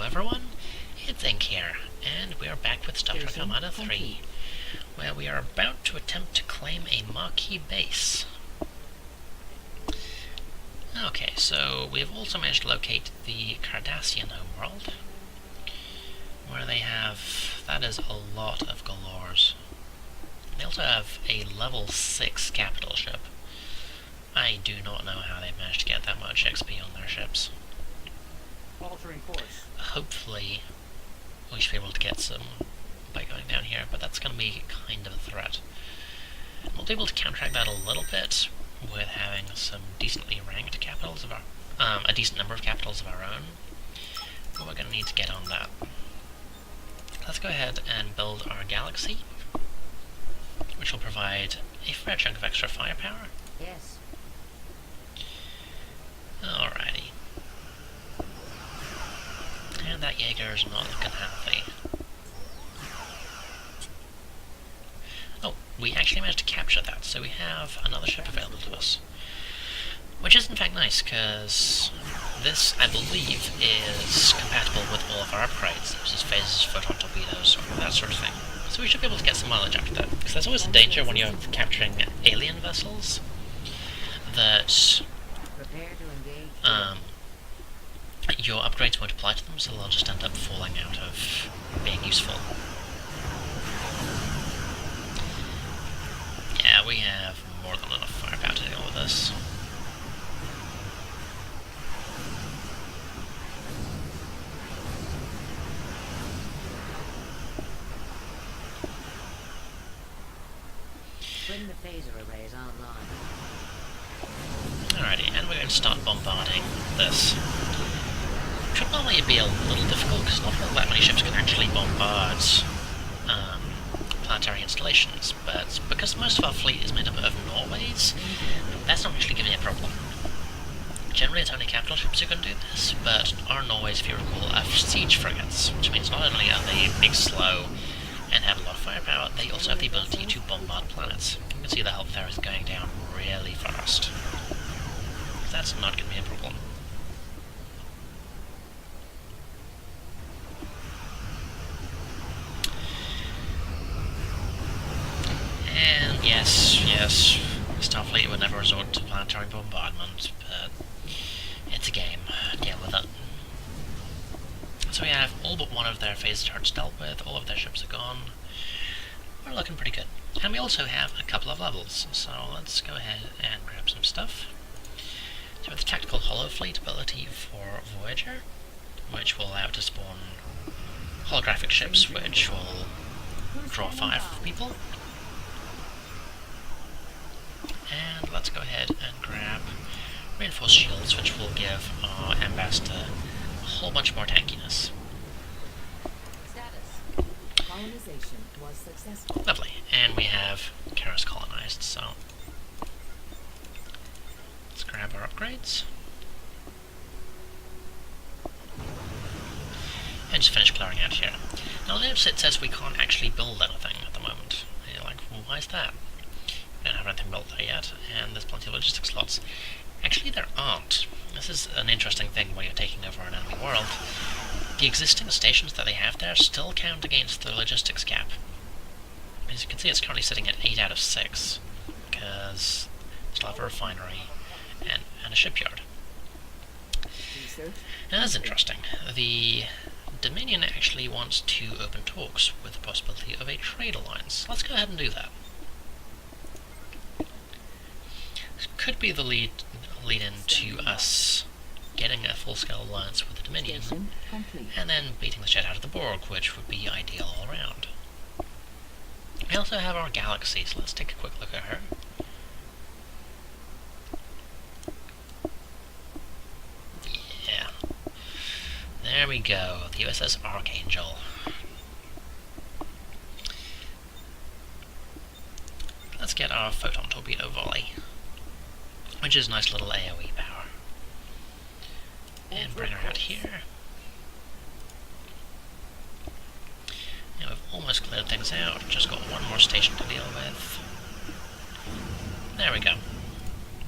everyone, it's Ink here, and we are back with Star Trek Armada 3, where we are about to attempt to claim a marquee base. Okay, so we have also managed to locate the Cardassian homeworld, where they have, that is a lot of galores. They also have a level 6 capital ship. I do not know how they've managed to get that much XP on their ships. Altering course. Hopefully, we should be able to get some by going down here, but that's going to be kind of a threat. We'll be able to counteract that a little bit with having some decently ranked capitals of our, a decent number of capitals of our own. But we're going to need to get on that. Let's go ahead and build our galaxy, which will provide a fair chunk of extra firepower. Yes. Alrighty. And that Jaeger's not looking healthy. Oh, we actually managed to capture that, so we have another ship available to us. Which is in fact nice, because this, I believe, is compatible with all of our upgrades, such as phasers, photon torpedoes, that sort of thing. So we should be able to get some mileage after that. Because there's always a danger when you're capturing alien vessels that your upgrades won't apply to them, so they'll just end up falling out of being useful. Yeah, we have more than enough firepower to deal with this. Bring the phaser arrays online. Alrighty, and we're going to start bombarding this. Should normally be a little difficult, because not that many ships can actually bombard planetary installations, but because most of our fleet is made up of Norways, that's not actually giving a problem. Generally it's only capital ships who can do this, but our Norways, if you recall, are siege frigates, which means not only are they big, slow, and have a lot of firepower, they also have the ability to bombard planets. You can see the health there is going down really fast. That's not going to be a problem. And yes, Starfleet would never resort to planetary bombardment, but it's a game. Deal with it. So we have all but one of their phase turrets dealt with, all of their ships are gone. We're looking pretty good. And we also have a couple of levels, so let's go ahead and grab some stuff. So we have the Tactical Hollow Fleet ability for Voyager, which will allow it to spawn holographic ships, which will draw fire from people. And let's go ahead and grab Reinforced Shields, which will give our Ambassador a whole bunch more tankiness. Status. Colonization was successful. Lovely. And we have Karos colonized, so let's grab our upgrades. And just finish clearing out here. Now notice it says we can't actually build anything at the moment. And you're like, well, why is that? We don't have anything built there yet, and there's plenty of logistics slots. Actually, there aren't. This is an interesting thing when you're taking over an enemy world. The existing stations that they have there still count against the logistics gap. As you can see, it's currently sitting at 8 out of 6, because they still have a refinery and a shipyard. Now that's interesting. The Dominion actually wants to open talks with the possibility of a trade alliance. Let's go ahead and do that. This could be the lead into us getting a full-scale alliance with the Dominion, and then beating the shit out of the Borg, which would be ideal all around. We also have our galaxy, so let's take a quick look at her. Yeah. There we go, the USS Archangel. Let's get our photon torpedo volley, which is a nice little AoE power. And bring her out here. Now we've almost cleared things out, just got one more station to deal with. There we go.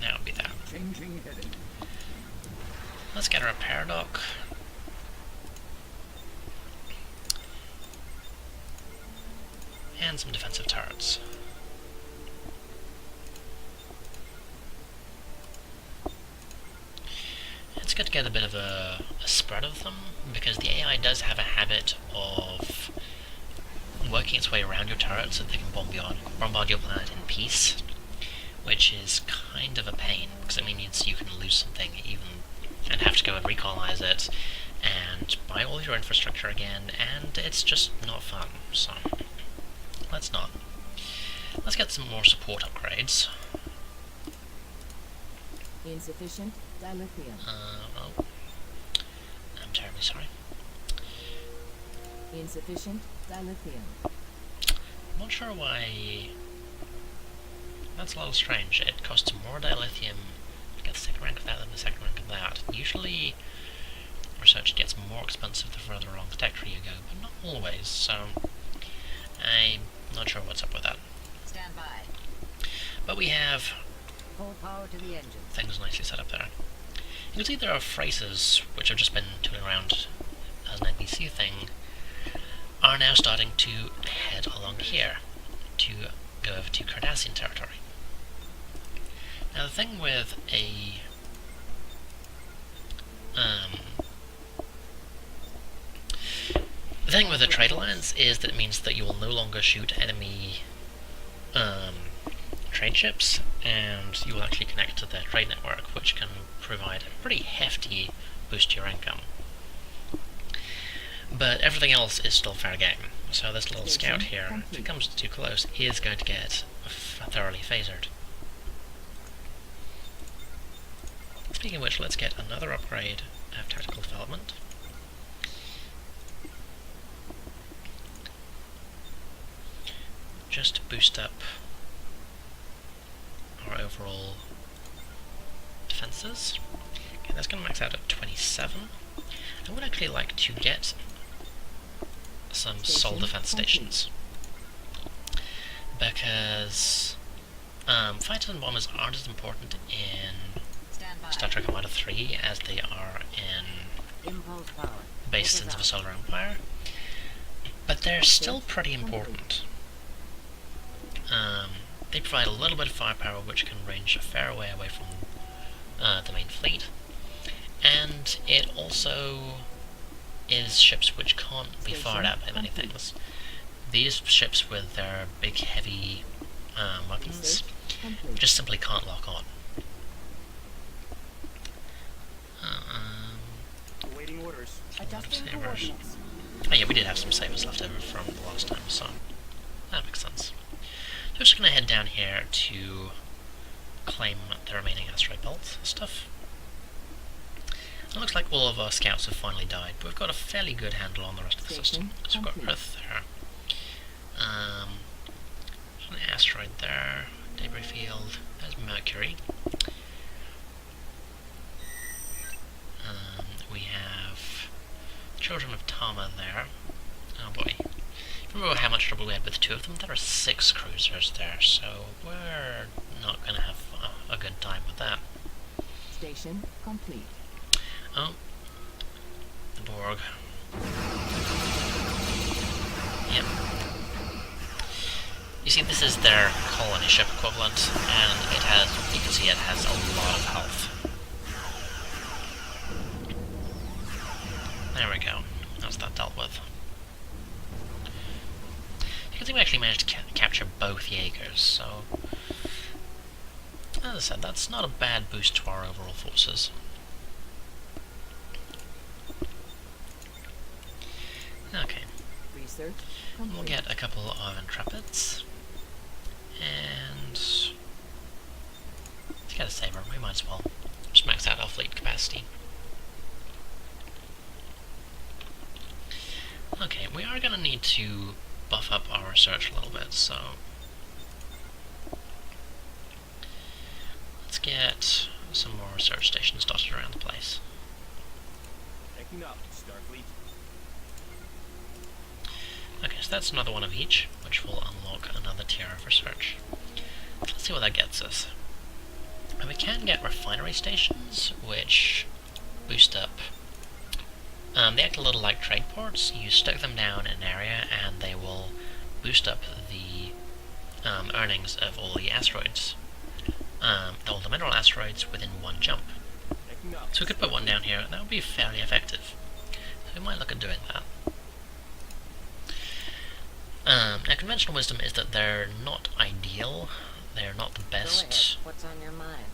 Now it'll be that. Let's get her a paradox. and some defensive turrets. It's good to get a bit of a spread of them, because the AI does have a habit of working its way around your turret so they can bombard your planet in peace, which is kind of a pain, because it means you can lose something and have to go and recolonize it, and buy all your infrastructure again, and it's just not fun, so let's not. Let's get some more support upgrades. Insufficient dilithium. Oh. I'm terribly sorry. Insufficient dilithium. I'm not sure why. That's a little strange. It costs more dilithium to get the second rank of that than the second rank of that. Usually, research gets more expensive the further along the tech tree you go, but not always, so I'm not sure what's up with that. Stand by. But we have Full power to the engine. things nicely set up there. You can see there are phrases which have just been tooling around as an NPC thing, are now starting to head along here to go over to Cardassian territory. Now the thing with a trade alliance is that it means that you will no longer shoot enemy trade ships, and you will actually connect to their trade network, which can provide a pretty hefty boost to your income. But everything else is still fair game, so this little scout here, if it comes too close, is going to get thoroughly phasered. Speaking of which, let's get another upgrade of tactical development. Just to boost up our overall defences. Okay, that's going to max out at 27. I would actually like to get some Sol defense stations, because fighters and bombers aren't as important in Star Trek Armada 3 as they are in Base Sins of a Solar Empire, but they're still pretty important. They provide a little bit of firepower which can range a fair way away from the main fleet, and it also is ships which can't be fired at by many things. These ships with their big heavy weapons just simply can't lock on. Awaiting orders. Sabers. Oh yeah, we did have some sabers left over from the last time, so that makes sense. So we're just going to head down here to claim the remaining asteroid belt stuff. It looks like all of our scouts have finally died, but we've got a fairly good handle on the rest of the system. So we've got Earth there. There's an asteroid there. Debris field. There's Mercury. We have Children of Tama there. Oh boy. Remember how much trouble we had with two of them? There are 6 cruisers there, so we're not going to have a good time with that. Station complete. Oh, the Borg. Yep. You see, this is their colony ship equivalent, and it has, you can see it has a lot of health. There we go. That's that dealt with. You can see we actually managed to capture both Jaegers, so as I said, that's not a bad boost to our overall forces. Okay. Research We'll get a couple of Intrepids, and to get a Saber, we might as well just max out our fleet capacity. Okay, we are going to need to buff up our research a little bit, so let's get some more research stations dotted around the place. Picking up, Starfleet. Okay, so that's another one of each, which will unlock another tier of research. Let's see what that gets us. And we can get refinery stations, which boost up. They act a little like trade ports. You stick them down in an area, and they will boost up the earnings of all the asteroids, all the mineral asteroids within one jump. Checking up. So we could put one down here, and that would be fairly effective. So we might look at doing that. Now, conventional wisdom is that they're not ideal. They're not the Go ahead. best What's on your mind?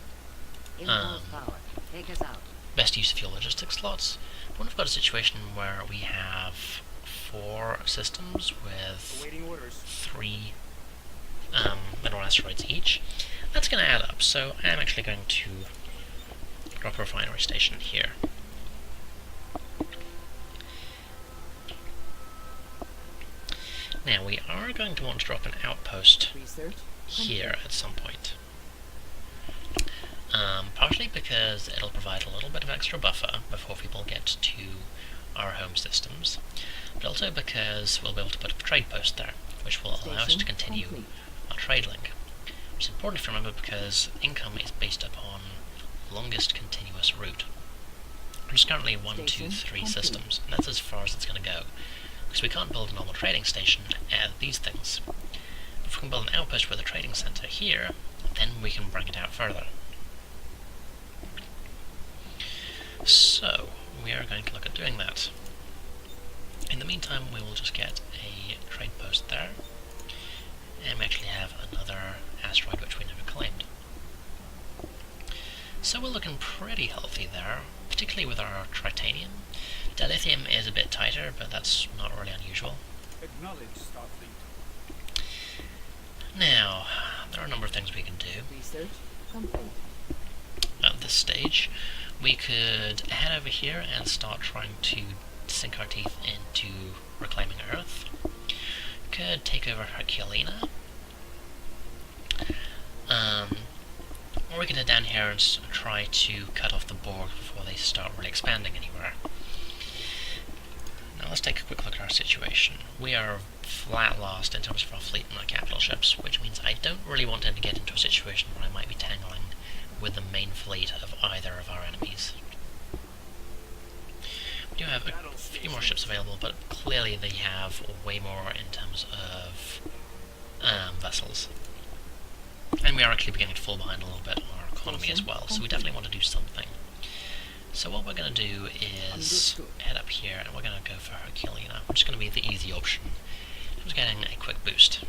Impulse power. Take us out. best use of your logistics slots. But when we've got a situation where we have 4 systems with Awaiting orders. 3 mineral asteroids each, that's going to add up. So I am actually going to drop a refinery station here. Now we are going to want to drop an outpost Research. here at some point. Partially because it'll provide a little bit of extra buffer before people get to our home systems, but also because we'll be able to put a trade post there, which will allow us to continue our trade link. Which is important to remember because income is based upon longest continuous route. There's currently 1, 2, 3 systems, and that's as far as it's going to go, because we can't build a normal trading station at these things. If we can build an outpost with a trading center here, then we can bring it out further. So, we are going to look at doing that. In the meantime, we will just get a trade post there, and we actually have another asteroid which we never claimed. So we're looking pretty healthy there, particularly with our tritanium. Dilithium is a bit tighter, but that's not really unusual. Acknowledge, Starfleet. Now, there are a number of things we can do. Research complete. At this stage, we could head over here and start trying to sink our teeth into reclaiming Earth. Could take over Herculina. Or we could head down here and try to cut off the Borg before they start really expanding anywhere. Now let's take a quick look at our situation. We are flat lost in terms of our fleet and our capital ships, which means I don't really want to get into a situation where I might be tangling with the main fleet of either of our enemies. We do have a few more ships available, but clearly they have way more in terms of vessels. And we are actually beginning to fall behind a little bit on our economy as well, so we definitely want to do something. So what we're going to do is head up here, and we're going to go for Herculina, which is going to be the easy option. Just getting a quick boost.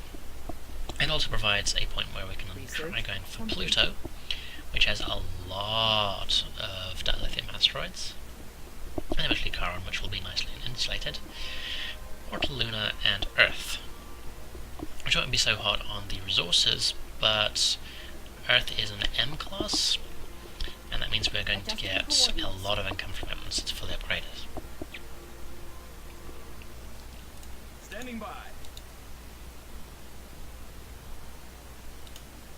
It also provides a point where we can try going for Pluto, which has a lot of dilithium asteroids, and eventually Charon, which will be nicely insulated, or to Luna and Earth, which won't be so hot on the resources, but Earth is an M class, and that means we're going to get a lot of income from it once it's fully upgraded. Standing by.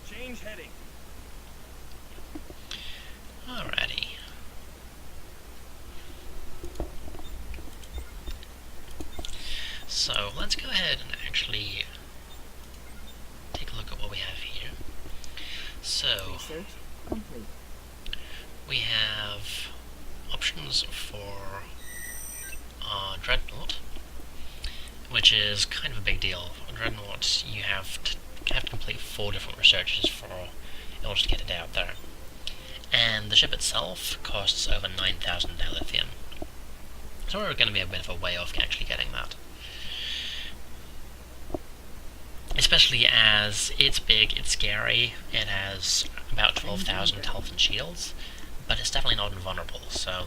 Change heading. Alrighty. So let's go ahead and actually take a look at what we have here. So Research complete. we have options for our Dreadnought, which is kind of a big deal. A Dreadnought, you have to complete 4 different researches in order to get it out there. And the ship itself costs over 9,000 dilithium. So we're going to be a bit of a way off actually getting that. Especially as it's big, it's scary, it has about 12,000 health and shields, but it's definitely not invulnerable, so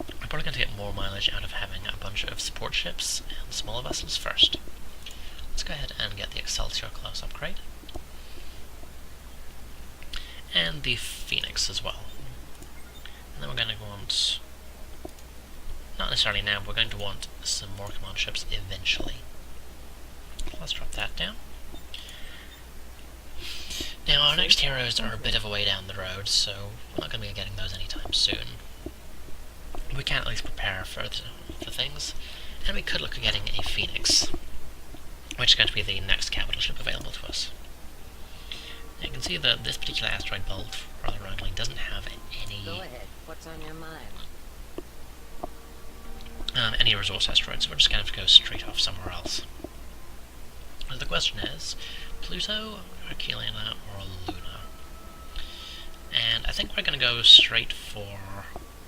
we're probably going to get more mileage out of having a bunch of support ships and smaller vessels first. Let's go ahead and get the Excelsior class upgrade. And the Phoenix as well. And then we're going to want, not necessarily now, but we're going to want some more command ships eventually. Let's drop that down. Now our next heroes are a bit of a way down the road, so we're not going to be getting those anytime soon. We can at least prepare for things, and we could look at getting a Phoenix, which is going to be the next capital ship available to us. Now you can see that this particular asteroid belt, rather wrongly, doesn't have Go ahead. What's on your mind? any resource asteroids, so we're just going to have to go straight off somewhere else. the question is, Pluto, Herculeana, or Luna? And I think we're going to go straight for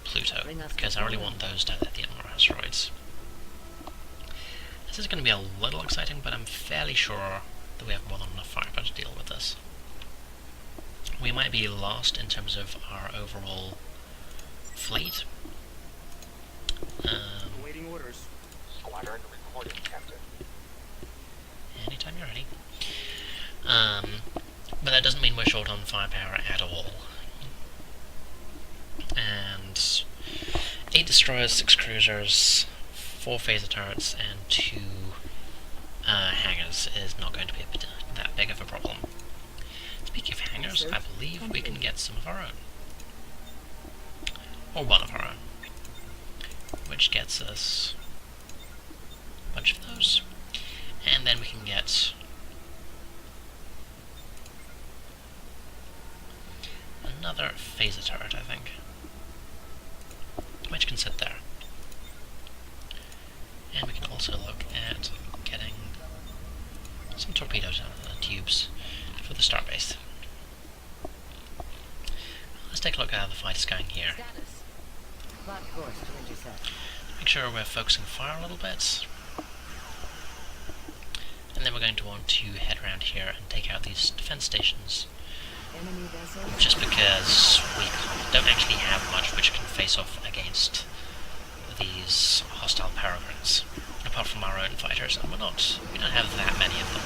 Pluto, because I really want those down at the younger asteroids. This is going to be a little exciting, but I'm fairly sure that we have more than enough firepower to deal with this. We might be lost in terms of our overall fleet. Awaiting orders. Squadron reporting, Captain. Anytime you're ready. But that doesn't mean we're short on firepower at all. And 8 destroyers, 6 cruisers, 4 phaser turrets, and 2 hangars is not going to be that big of a problem. Speaking of hangars, I believe we can get some of our own. Or one of our own. Which gets us a bunch of those. And then we can get another phaser turret, I think, which can sit there. And we can also look at getting some torpedoes out of the tubes for the starbase. Let's take a look at how the fight is going here. Status. Plot course to intercept. Make sure we're focusing fire a little bit. And then we're going to want to head around here and take out these defense stations. Enemy vessel. Just because we don't actually have much which can face off against these hostile peregrines, apart from our own fighters, and we don't have that many of them.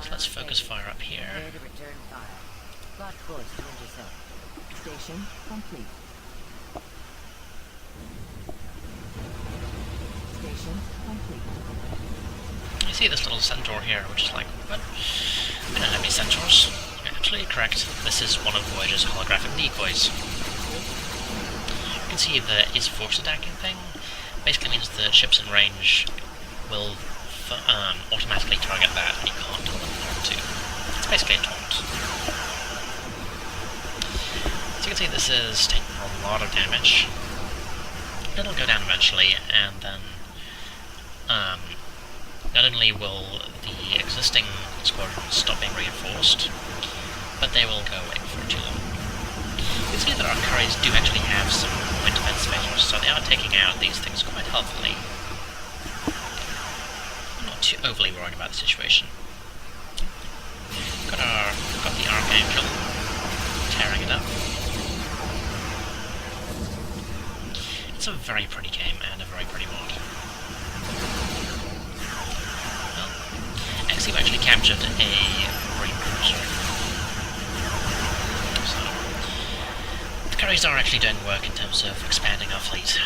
So let's focus fire up here. Prepare to return fire. Plot course to intercept. Station complete. Station complete. You see this little centaur here, which is like, what? We don't have any centaurs. You're actually correct. This is one of Voyager's holographic decoys. You can see the is force attacking thing. Basically means the ships in range will automatically target that, and you can't tell them where to. It's basically a taunt. So you can see this is taking a lot of damage. It'll go down eventually, and then not only will the existing squadrons stop being reinforced, but they will go away for too long. You can see that our Curries do actually have some point defense failures, so they are taking out these things quite healthily. I'm not too overly worried about the situation. Got the Archangel tearing it up. It's a very pretty game and a very pretty mod. We've actually captured a marine cruiser. So, the Curries are actually doing work in terms of expanding our fleet.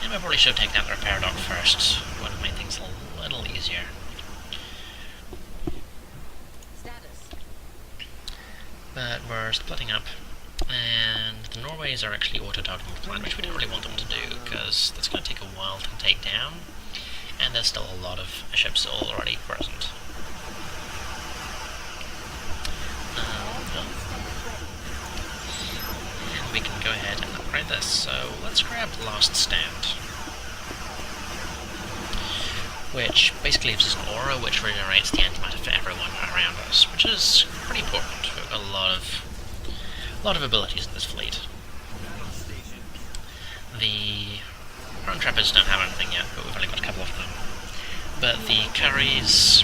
And we probably should have taken out the repair dock first. Would have made things a little easier. Status. But we're splitting up. And the Norways are actually auto-targeting the planet, which we don't really want them to do, because that's going to take a while to take down, and there's still a lot of ships already present. And we can go ahead and upgrade this, so let's grab Last Stand, which basically gives us an aura which regenerates the antimatter for everyone around us, which is pretty important. We've got a lot of abilities in this fleet. The Ground Trappers don't have anything yet, but we've only got a couple of them. But the Curries,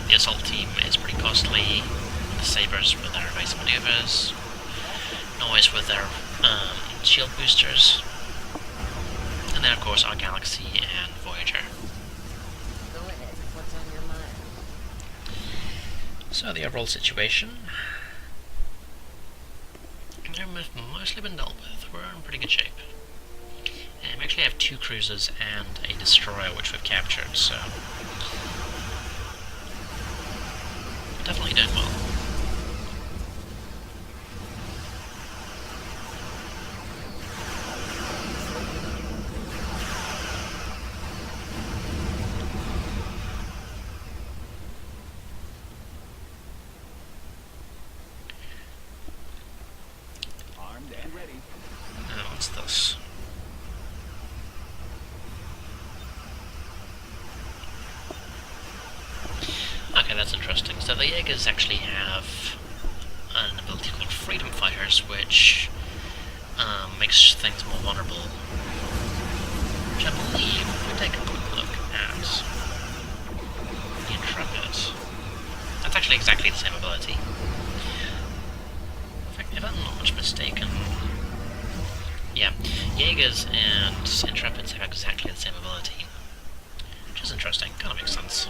the assault team is pretty costly. The Sabres with their evasive maneuvers, Noise with their shield boosters, and then of course our Galaxy and Voyager. Go ahead. What's on your mind? So the overall situation. We've mostly been dealt with. We're in pretty good shape. And we actually have 2 cruisers and a destroyer which we've captured, so we're definitely doing well. Okay, that's interesting. So the Jaegers actually have an ability called Freedom Fighters, which makes things more vulnerable. Which I believe, if we take a quick look at the Intrepid, that's actually exactly the same ability. In fact, if I'm not much mistaken, yeah, Jaegers and Intrepids have exactly the same ability, which is interesting. Kind of makes sense.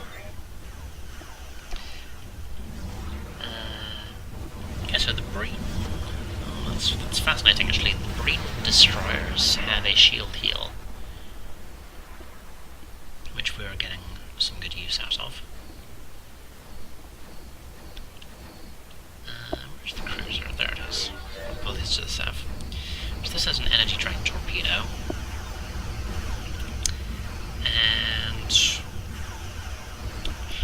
Okay, so the Breen. Oh, that's fascinating, actually. The Breen Destroyers have a shield heal, which we are getting some good use out of. Where's the cruiser? There it is. Well, these to the south. So this has an energy drain torpedo. And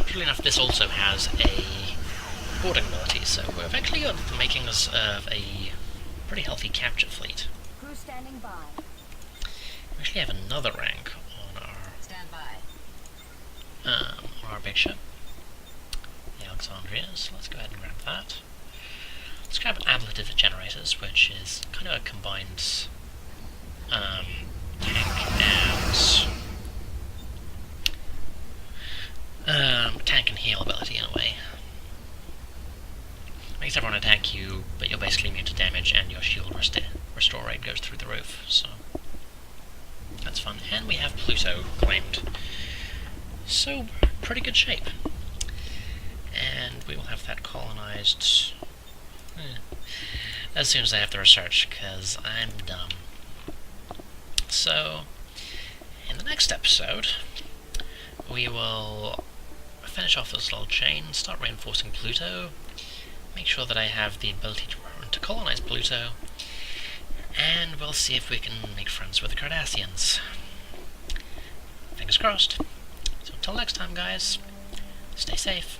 truly enough, this also has a boarding ability, so we're eventually got the makings of a pretty healthy capture fleet. Crew standing by. We actually have another rank on Stand by. our big ship, the Alexandria, so let's go ahead and grab that. Let's grab ablative generators, which is kind of a combined tank and heal ability in a way. Makes everyone attack you, but you're basically immune to damage, and your shield restore rate goes through the roof, so that's fun. And we have Pluto claimed, so pretty good shape. And we will have that colonized as soon as I have the research, because I'm dumb. So, in the next episode, we will finish off this little chain, start reinforcing Pluto, make sure that I have the ability to colonize Pluto, and we'll see if we can make friends with the Cardassians. Fingers crossed. So until next time, guys, stay safe.